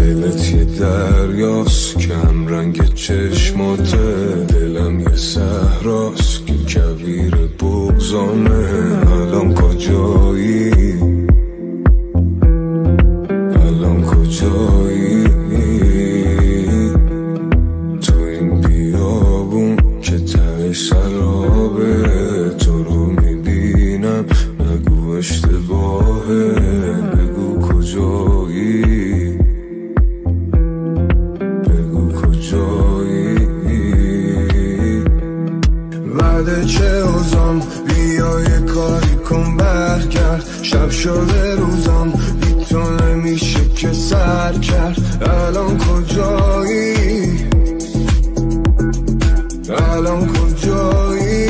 دلت یه دریاست، کم رنگ چشماته، دلم یه صحراست که کویر بغضامه. الان کجایی؟ الان کجایی؟ تو این بیابون که ته سرابه، تو رو میبینم نگو اشتباهه، بگو کجایی؟ بگو کجایی؟ بعد چه اوزان بیا یه کاری کن برگرد، شب شده روزام بی تو نمیشه که سر کرد. الان کجایی؟ الان کجایی؟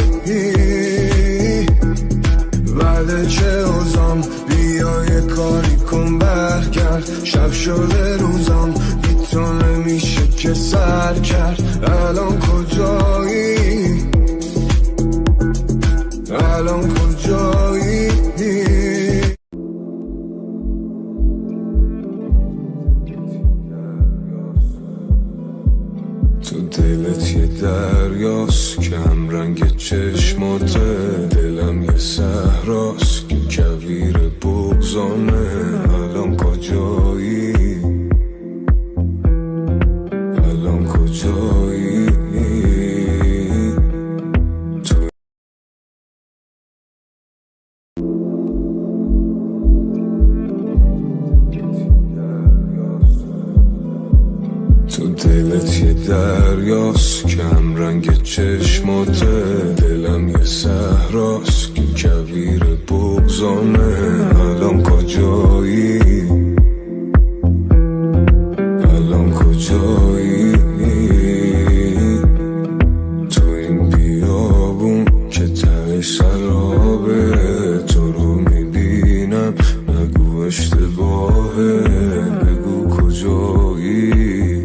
بعد چه اوزان بیا یه کاری کن برگرد، شب شده روزام بی تو نمیشه که سر کرد. الان کجایی؟ الان کجایی؟ تو دلت یه دریاست، کم رنگ چشماته، دلم یه صحراست که کویر بغضامه. الان کجایی؟ الان کجایی؟ تو دلت یه دریاست، کم رنگ چشماته، دلم یه صحراست که کویر بغضامه. الان کجایی؟ الان کجایی؟ تو این بیابون که ته سرابه، تو رو میبینم نگو اشتباهه، بگو کجایی؟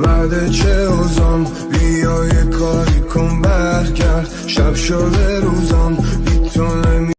بعد چه اوزان بیا یه کاری کن برگرد، شب شده روزام بی تو